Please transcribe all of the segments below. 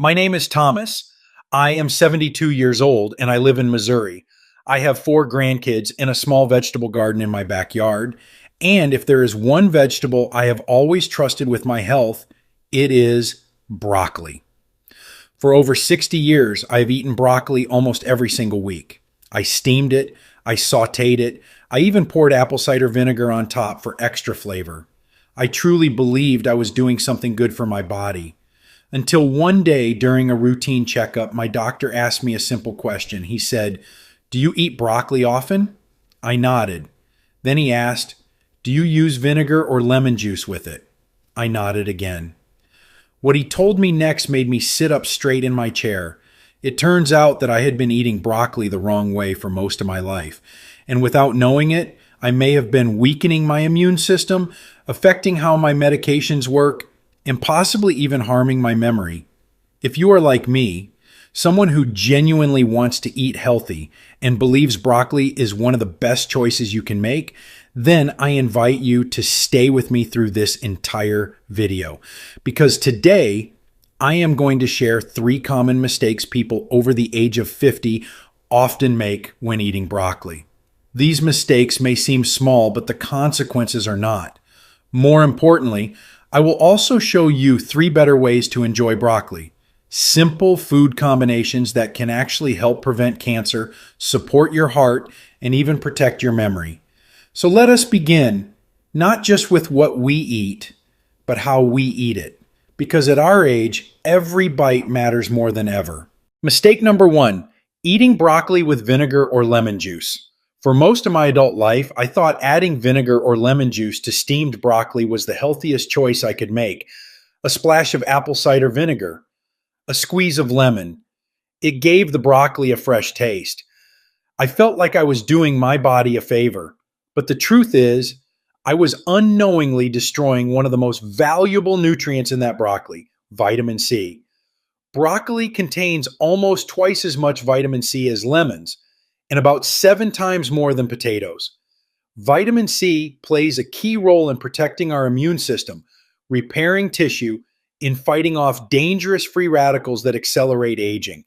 My name is Thomas. I am 72 years old and I live in Missouri. I have four grandkids and a small vegetable garden in my backyard. And if there is one vegetable I have always trusted with my health, it is broccoli. For over 60 years, I have eaten broccoli almost every single week. I steamed it, I sauteed it, I even poured apple cider vinegar on top for extra flavor. I truly believed I was doing something good for my body. Until one day during a routine checkup, my doctor asked me a simple question. He said, "Do you eat broccoli often?" I nodded. Then he asked, "Do you use vinegar or lemon juice with it?" I nodded again. What he told me next made me sit up straight in my chair. It turns out that I had been eating broccoli the wrong way for most of my life, and without knowing it, I may have been weakening my immune system, affecting how my medications work, and possibly even harming my memory. If you are like me, someone who genuinely wants to eat healthy and believes broccoli is one of the best choices you can make, then I invite you to stay with me through this entire video. Because today, I am going to share 3 common mistakes people over the age of 50 often make when eating broccoli. These mistakes may seem small, but the consequences are not. More importantly, I will also show you 3 better ways to enjoy broccoli. Simple food combinations that can actually help prevent cancer, support your heart, and even protect your memory. So let us begin, not just with what we eat, but how we eat it. Because at our age, every bite matters more than ever. Mistake number 1, eating broccoli with vinegar or lemon juice. For most of my adult life, I thought adding vinegar or lemon juice to steamed broccoli was the healthiest choice I could make. A splash of apple cider vinegar, a squeeze of lemon. It gave the broccoli a fresh taste. I felt like I was doing my body a favor. But the truth is, I was unknowingly destroying one of the most valuable nutrients in that broccoli, vitamin C. Broccoli contains almost twice as much vitamin C as lemons, and about 7 times more than potatoes. Vitamin C plays a key role in protecting our immune system, repairing tissue, in fighting off dangerous free radicals that accelerate aging.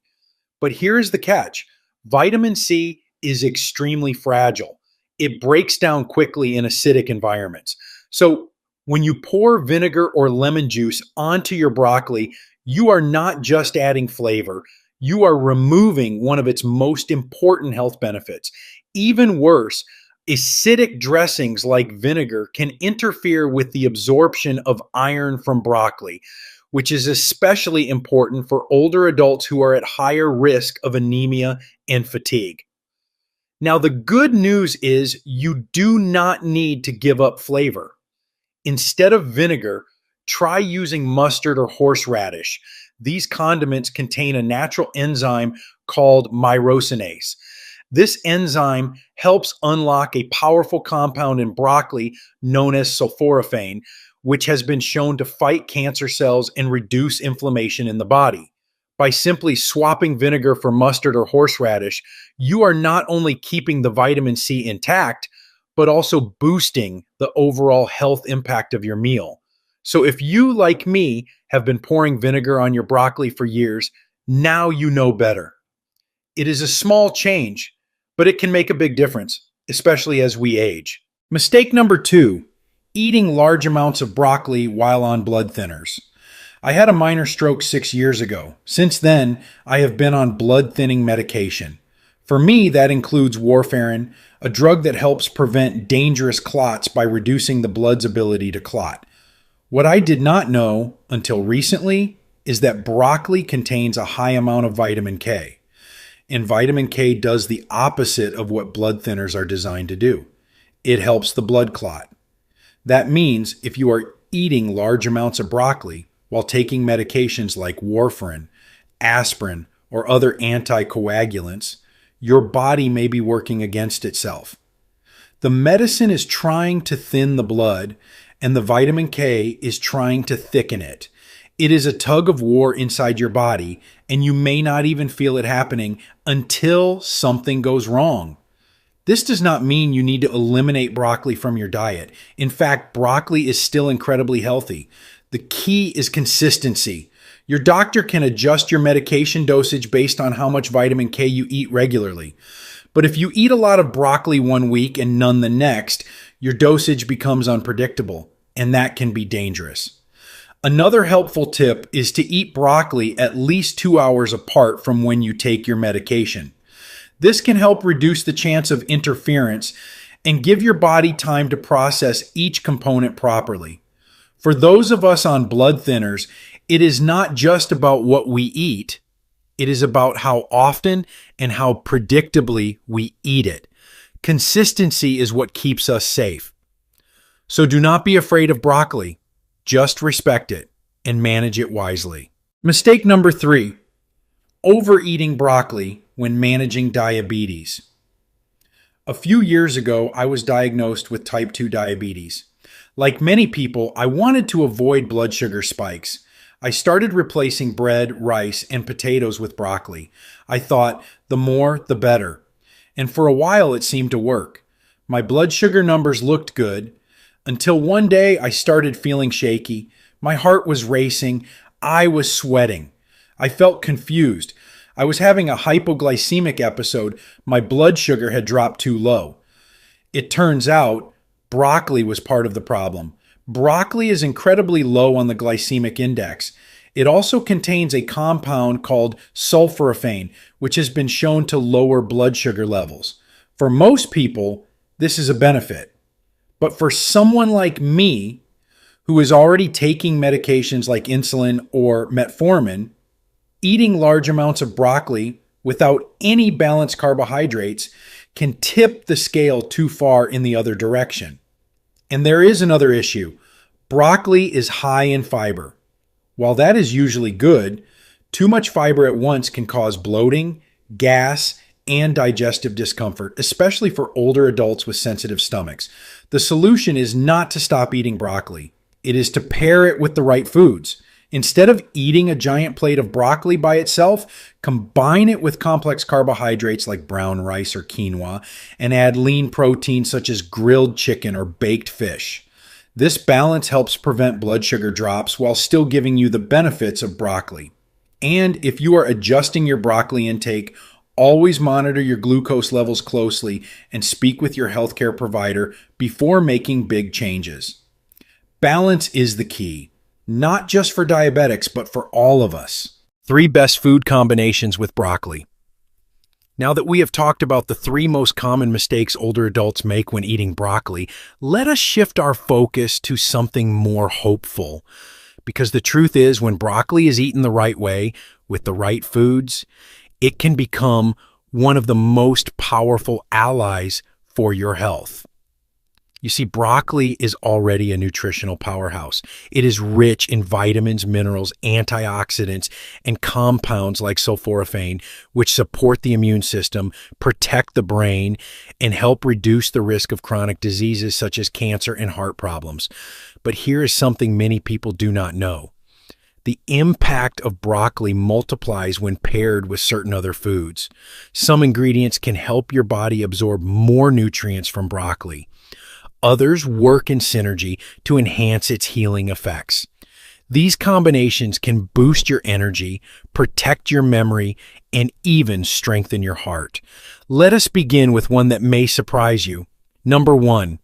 But here's the catch. Vitamin C is extremely fragile. It breaks down quickly in acidic environments. So when you pour vinegar or lemon juice onto your broccoli, you are not just adding flavor. You are removing one of its most important health benefits. Even worse, acidic dressings like vinegar can interfere with the absorption of iron from broccoli, which is especially important for older adults who are at higher risk of anemia and fatigue. Now, the good news is you do not need to give up flavor. Instead of vinegar, try using mustard or horseradish. These condiments contain a natural enzyme called myrosinase. This enzyme helps unlock a powerful compound in broccoli known as sulforaphane, which has been shown to fight cancer cells and reduce inflammation in the body. By simply swapping vinegar for mustard or horseradish, you are not only keeping the vitamin C intact, but also boosting the overall health impact of your meal. So if you, like me, have been pouring vinegar on your broccoli for years, now you know better. It is a small change, but it can make a big difference, especially as we age. Mistake number 2, eating large amounts of broccoli while on blood thinners. I had a minor stroke 6 years ago. Since then, I have been on blood thinning medication. For me, that includes warfarin, a drug that helps prevent dangerous clots by reducing the blood's ability to clot. What I did not know until recently is that broccoli contains a high amount of vitamin K. And vitamin K does the opposite of what blood thinners are designed to do. It helps the blood clot. That means if you are eating large amounts of broccoli while taking medications like warfarin, aspirin, or other anticoagulants, your body may be working against itself. The medicine is trying to thin the blood, and the vitamin K is trying to thicken it. It is a tug of war inside your body, and you may not even feel it happening until something goes wrong. This does not mean you need to eliminate broccoli from your diet. In fact, broccoli is still incredibly healthy. The key is consistency. Your doctor can adjust your medication dosage based on how much vitamin K you eat regularly. But if you eat a lot of broccoli one week and none the next, your dosage becomes unpredictable, and that can be dangerous. Another helpful tip is to eat broccoli at least 2 hours apart from when you take your medication. This can help reduce the chance of interference and give your body time to process each component properly. For those of us on blood thinners, it is not just about what we eat. It is about how often and how predictably we eat it. Consistency is what keeps us safe. So do not be afraid of broccoli. Just respect it and manage it wisely. Mistake number 3, overeating broccoli when managing diabetes. A few years ago, I was diagnosed with type 2 diabetes. Like many people, I wanted to avoid blood sugar spikes. I started replacing bread, rice, and potatoes with broccoli. I thought, the more, the better. And for a while, it seemed to work. My blood sugar numbers looked good, until one day I started feeling shaky. My heart was racing. I was sweating. I felt confused. I was having a hypoglycemic episode. My blood sugar had dropped too low. It turns out broccoli was part of the problem. Broccoli is incredibly low on the glycemic index. It also contains a compound called sulforaphane, which has been shown to lower blood sugar levels. For most people, this is a benefit. But for someone like me, who is already taking medications like insulin or metformin, eating large amounts of broccoli without any balanced carbohydrates can tip the scale too far in the other direction. And there is another issue. Broccoli is high in fiber. While that is usually good, too much fiber at once can cause bloating, gas, and digestive discomfort, especially for older adults with sensitive stomachs. The solution is not to stop eating broccoli. It is to pair it with the right foods. Instead of eating a giant plate of broccoli by itself, combine it with complex carbohydrates like brown rice or quinoa, and add lean protein such as grilled chicken or baked fish. This balance helps prevent blood sugar drops while still giving you the benefits of broccoli. And if you are adjusting your broccoli intake, always monitor your glucose levels closely and speak with your healthcare provider before making big changes. Balance is the key, not just for diabetics, but for all of us. 3 best food combinations with broccoli. Now that we have talked about the 3 most common mistakes older adults make when eating broccoli, let us shift our focus to something more hopeful. Because the truth is, when broccoli is eaten the right way, with the right foods, it can become one of the most powerful allies for your health. You see, broccoli is already a nutritional powerhouse. It is rich in vitamins, minerals, antioxidants, and compounds like sulforaphane, which support the immune system, protect the brain, and help reduce the risk of chronic diseases such as cancer and heart problems. But here is something many people do not know. The impact of broccoli multiplies when paired with certain other foods. Some ingredients can help your body absorb more nutrients from broccoli. Others work in synergy to enhance its healing effects. These combinations can boost your energy, protect your memory, and even strengthen your heart. Let us begin with one that may surprise you. Number 1,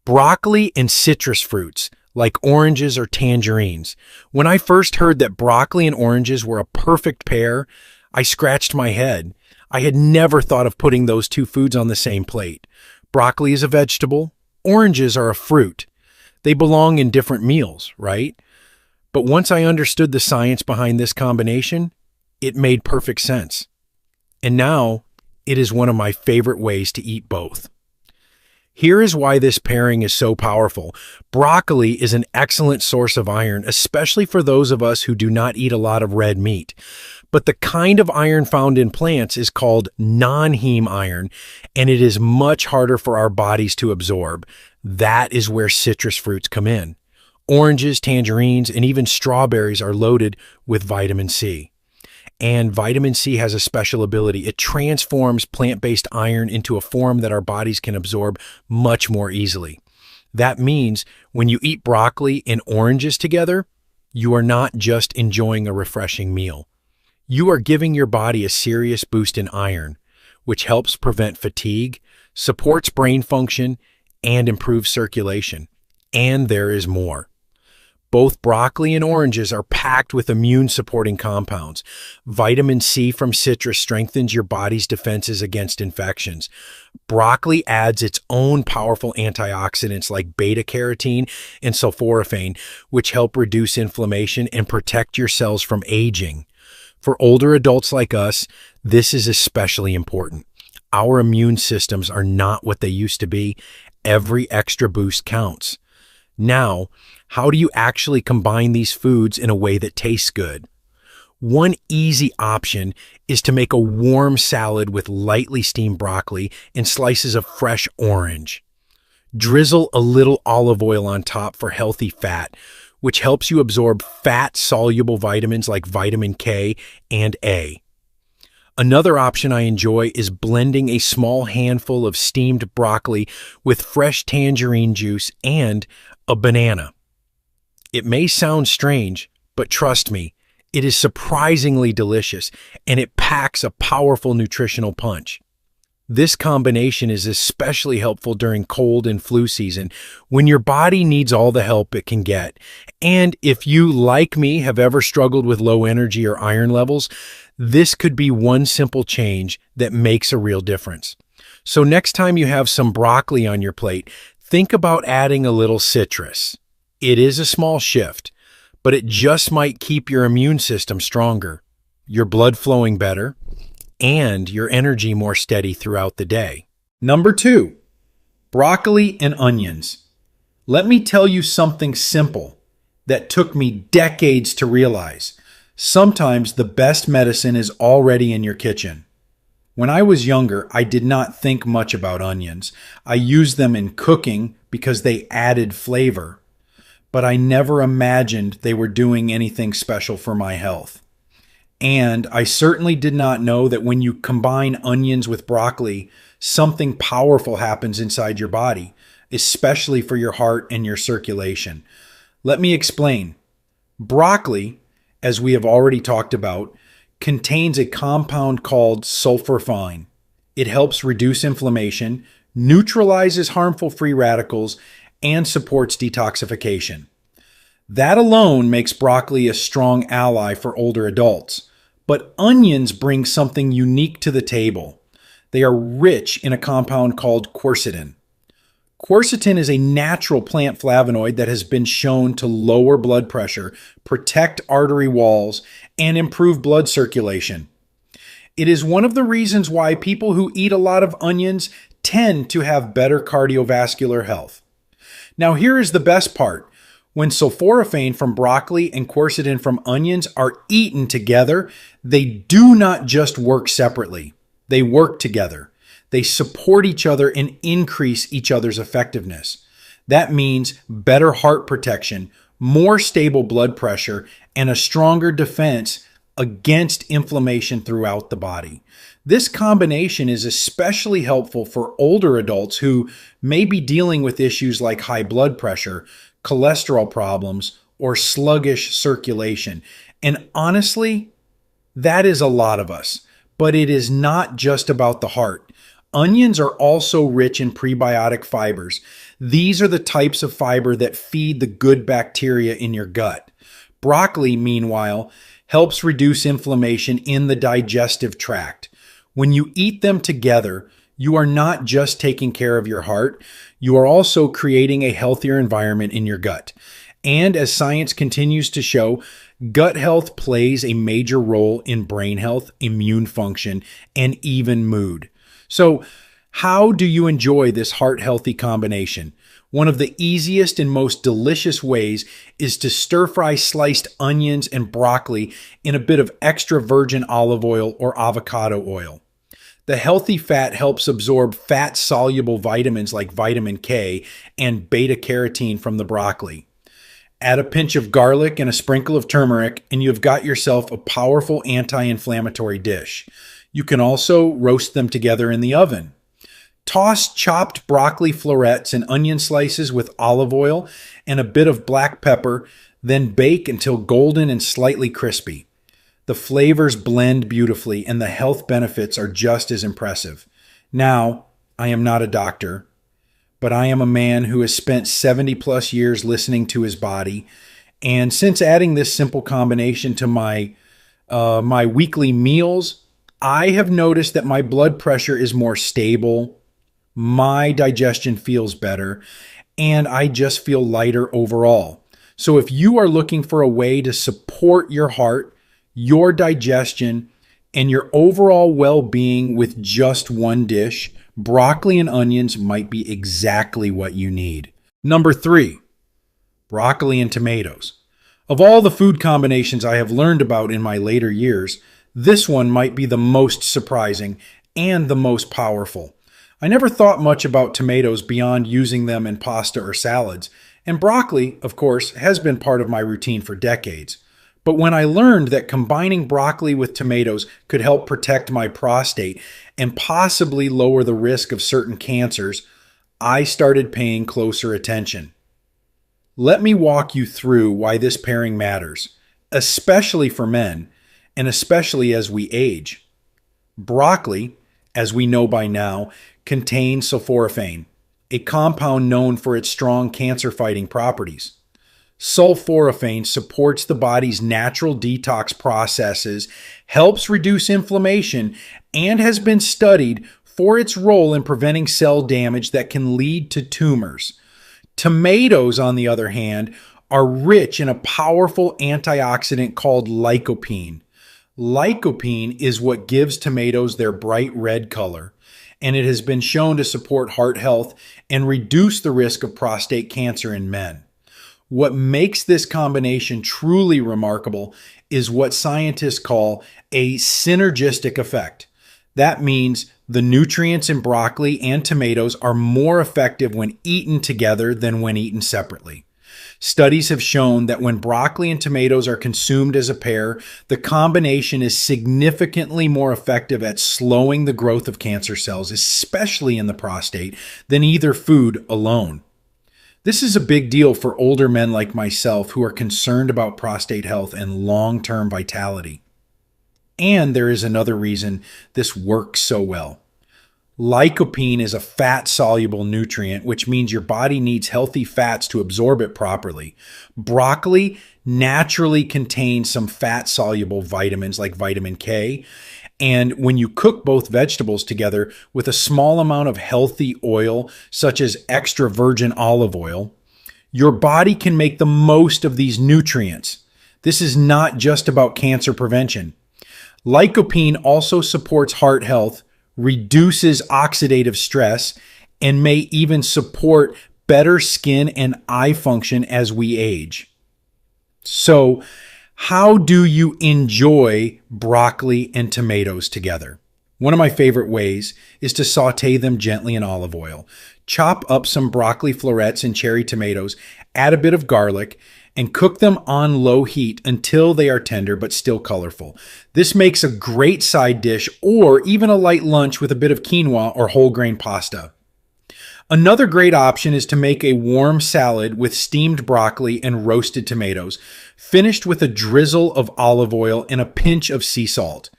broccoli and citrus fruits, like oranges or tangerines. When I first heard that broccoli and oranges were a perfect pair, I scratched my head. I had never thought of putting those 2 foods on the same plate. Broccoli is a vegetable. Oranges are a fruit. They belong in different meals, right? But once I understood the science behind this combination, it made perfect sense. And now, it is one of my favorite ways to eat both. Here is why this pairing is so powerful. Broccoli is an excellent source of iron, especially for those of us who do not eat a lot of red meat. But the kind of iron found in plants is called non-heme iron, and it is much harder for our bodies to absorb. That is where citrus fruits come in. Oranges, tangerines, and even strawberries are loaded with vitamin C. And vitamin C has a special ability. It transforms plant-based iron into a form that our bodies can absorb much more easily. That means when you eat broccoli and oranges together, you are not just enjoying a refreshing meal. You are giving your body a serious boost in iron, which helps prevent fatigue, supports brain function, and improves circulation. And there is more. Both broccoli and oranges are packed with immune-supporting compounds. Vitamin C from citrus strengthens your body's defenses against infections. Broccoli adds its own powerful antioxidants like beta-carotene and sulforaphane, which help reduce inflammation and protect your cells from aging. For older adults like us, this is especially important. Our immune systems are not what they used to be. Every extra boost counts. Now, how do you actually combine these foods in a way that tastes good? One easy option is to make a warm salad with lightly steamed broccoli and slices of fresh orange. Drizzle a little olive oil on top for healthy fat, which helps you absorb fat-soluble vitamins like vitamin K and A. Another option I enjoy is blending a small handful of steamed broccoli with fresh tangerine juice and a banana. It may sound strange, but trust me, it is surprisingly delicious and it packs a powerful nutritional punch. This combination is especially helpful during cold and flu season when your body needs all the help it can get. And if you, like me, have ever struggled with low energy or iron levels, this could be one simple change that makes a real difference. So next time you have some broccoli on your plate, think about adding a little citrus. It is a small shift, but it just might keep your immune system stronger, your blood flowing better, and your energy more steady throughout the day. Number 2, broccoli and onions. Let me tell you something simple that took me decades to realize. Sometimes the best medicine is already in your kitchen. When I was younger, I did not think much about onions. I used them in cooking because they added flavor, but I never imagined they were doing anything special for my health. And I certainly did not know that when you combine onions with broccoli, something powerful happens inside your body, especially for your heart and your circulation. Let me explain. Broccoli, as we have already talked about, contains a compound called sulforaphane. It helps reduce inflammation, neutralizes harmful free radicals, and supports detoxification. That alone makes broccoli a strong ally for older adults. But onions bring something unique to the table. They are rich in a compound called quercetin. Quercetin is a natural plant flavonoid that has been shown to lower blood pressure, protect artery walls, and improve blood circulation. It is one of the reasons why people who eat a lot of onions tend to have better cardiovascular health. Now, here is the best part. When sulforaphane from broccoli and quercetin from onions are eaten together, they do not just work separately. They work together. They support each other and increase each other's effectiveness. That means better heart protection, more stable blood pressure, and a stronger defense against inflammation throughout the body. This combination is especially helpful for older adults who may be dealing with issues like high blood pressure, cholesterol problems, or sluggish circulation. And honestly, that is a lot of us. But it is not just about the heart. Onions are also rich in prebiotic fibers. These are the types of fiber that feed the good bacteria in your gut. Broccoli, meanwhile, helps reduce inflammation in the digestive tract. When you eat them together, you are not just taking care of your heart, you are also creating a healthier environment in your gut. And as science continues to show, gut health plays a major role in brain health, immune function, and even mood. So, how do you enjoy this heart-healthy combination? One of the easiest and most delicious ways is to stir-fry sliced onions and broccoli in a bit of extra virgin olive oil or avocado oil. The healthy fat helps absorb fat-soluble vitamins like vitamin K and beta-carotene from the broccoli. Add a pinch of garlic and a sprinkle of turmeric, and you've got yourself a powerful anti-inflammatory dish. You can also roast them together in the oven. Toss chopped broccoli florets and onion slices with olive oil and a bit of black pepper, then bake until golden and slightly crispy. The flavors blend beautifully and the health benefits are just as impressive. Now, I am not a doctor, but I am a man who has spent 70 plus years listening to his body. And since adding this simple combination to my weekly meals, I have noticed that my blood pressure is more stable, my digestion feels better, and I just feel lighter overall. So if you are looking for a way to support your heart, your digestion, and your overall well-being with just one dish, broccoli and onions might be exactly what you need. Number 3, broccoli and tomatoes. Of all the food combinations I have learned about in my later years, this one might be the most surprising and the most powerful. I never thought much about tomatoes beyond using them in pasta or salads, and broccoli, of course, has been part of my routine for decades. But when I learned that combining broccoli with tomatoes could help protect my prostate and possibly lower the risk of certain cancers, I started paying closer attention. Let me walk you through why this pairing matters, especially for men, and especially as we age. Broccoli, as we know by now, contains sulforaphane, a compound known for its strong cancer-fighting properties. Sulforaphane supports the body's natural detox processes, helps reduce inflammation, and has been studied for its role in preventing cell damage that can lead to tumors. Tomatoes, on the other hand, are rich in a powerful antioxidant called lycopene. Lycopene is what gives tomatoes their bright red color, and it has been shown to support heart health and reduce the risk of prostate cancer in men. What makes this combination truly remarkable is what scientists call a synergistic effect. That means the nutrients in broccoli and tomatoes are more effective when eaten together than when eaten separately. Studies have shown that when broccoli and tomatoes are consumed as a pair, the combination is significantly more effective at slowing the growth of cancer cells, especially in the prostate, than either food alone. This is a big deal for older men like myself who are concerned about prostate health and long-term vitality. And there is another reason this works so well. Lycopene is a fat-soluble nutrient, which means your body needs healthy fats to absorb it properly. Broccoli naturally contains some fat-soluble vitamins like vitamin K, and when you cook both vegetables together with a small amount of healthy oil, such as extra virgin olive oil, your body can make the most of these nutrients. This is not just about cancer prevention. Lycopene also supports heart health, reduces oxidative stress, and may even support better skin and eye function as we age. So, how do you enjoy broccoli and tomatoes together? One of my favorite ways is to saute them gently in olive oil. Chop up some broccoli florets and cherry tomatoes, add a bit of garlic, and cook them on low heat until they are tender but still colorful. This makes a great side dish or even a light lunch with a bit of quinoa or whole grain pasta. Another great option is to make a warm salad with steamed broccoli and roasted tomatoes, finished with a drizzle of olive oil and a pinch of sea salt.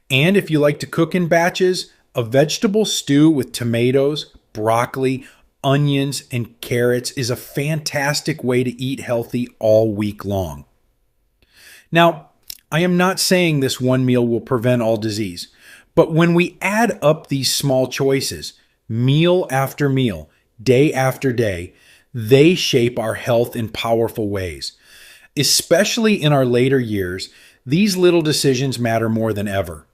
And if you like to cook in batches, a vegetable stew with tomatoes, broccoli, onions, and carrots is a fantastic way to eat healthy all week long. Now, I am not saying this one meal will prevent all disease, but when we add up these small choices, meal after meal, day after day, they shape our health in powerful ways. Especially in our later years, these little decisions matter more than ever.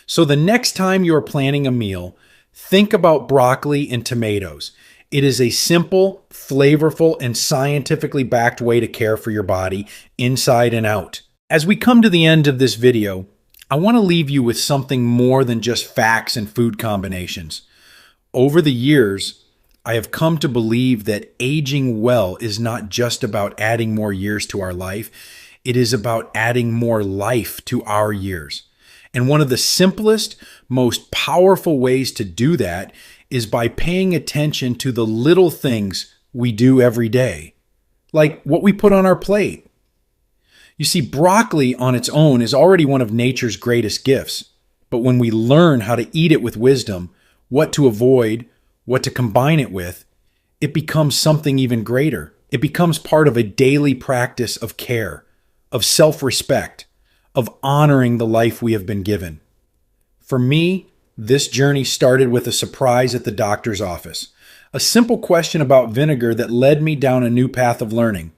So the next time you're planning a meal, think about broccoli and tomatoes. It is a simple, flavorful, and scientifically backed way to care for your body, inside and out. As we come to the end of this video, I want to leave you with something more than just facts and food combinations. Over the years, I have come to believe that aging well is not just about adding more years to our life. It is about adding more life to our years. And one of the simplest, most powerful ways to do that is by paying attention to the little things we do every day, like what we put on our plate, You see, broccoli on its own is already one of nature's greatest gifts. But when we learn how to eat it with wisdom, what to avoid, what to combine it with, it becomes something even greater. It becomes part of a daily practice of care, of self-respect, of honoring the life we have been given. For me, this journey started with a surprise at the doctor's office. A simple question about vinegar that led me down a new path of learning.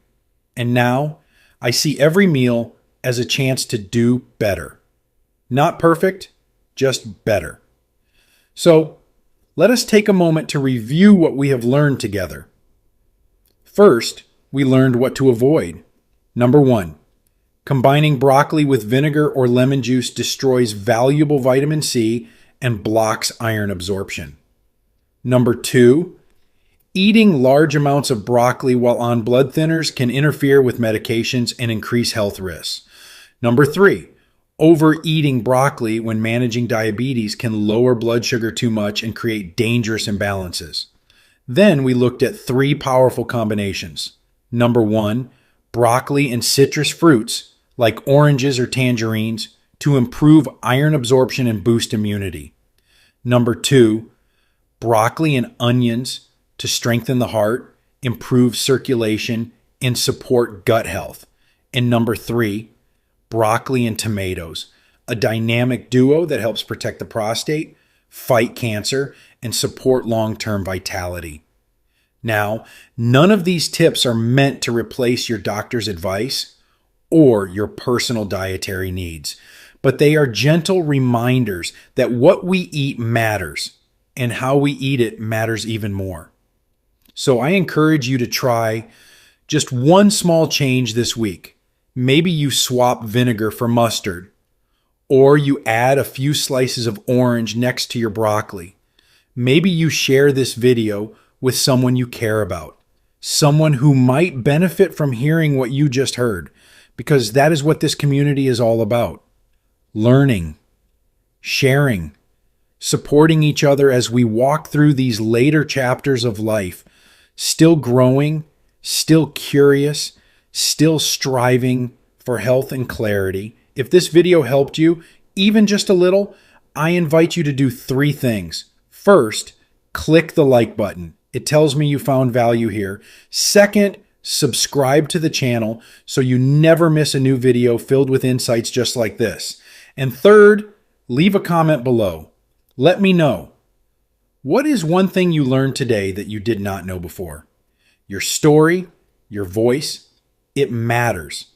And now, I see every meal as a chance to do better. Not perfect, just better. So, let us take a moment to review what we have learned together. First, we learned what to avoid. Number 1, combining broccoli with vinegar or lemon juice destroys valuable vitamin C and blocks iron absorption. Number 2, eating large amounts of broccoli while on blood thinners can interfere with medications and increase health risks. Number 3, overeating broccoli when managing diabetes can lower blood sugar too much and create dangerous imbalances. Then we looked at 3 powerful combinations. Number 1, broccoli and citrus fruits like oranges or tangerines to improve iron absorption and boost immunity. Number 2, broccoli and onions to strengthen the heart, improve circulation, and support gut health. And number 3, broccoli and tomatoes, a dynamic duo that helps protect the prostate, fight cancer, and support long-term vitality. Now, none of these tips are meant to replace your doctor's advice or your personal dietary needs, but they are gentle reminders that what we eat matters, and how we eat it matters even more. So I encourage you to try just one small change this week. Maybe you swap vinegar for mustard, or you add a few slices of orange next to your broccoli. Maybe you share this video with someone you care about, someone who might benefit from hearing what you just heard, because that is what this community is all about. Learning, sharing, supporting each other as we walk through these later chapters of life, still growing, still curious, still striving for health and clarity. If this video helped you, even just a little, I invite you to do 3 things. First, click the like button. It tells me you found value here. Second, subscribe to the channel so you never miss a new video filled with insights just like this. And third, leave a comment below. Let me know. What is one thing you learned today that you did not know before? Your story, your voice, it matters.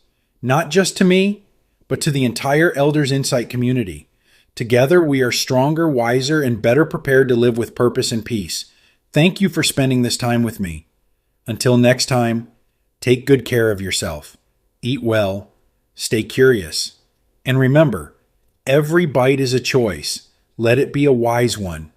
Not just to me, but to the entire Elders Insight community. Together, we are stronger, wiser, and better prepared to live with purpose and peace. Thank you for spending this time with me. Until next time, take good care of yourself. Eat well, stay curious, and remember, every bite is a choice. Let it be a wise one.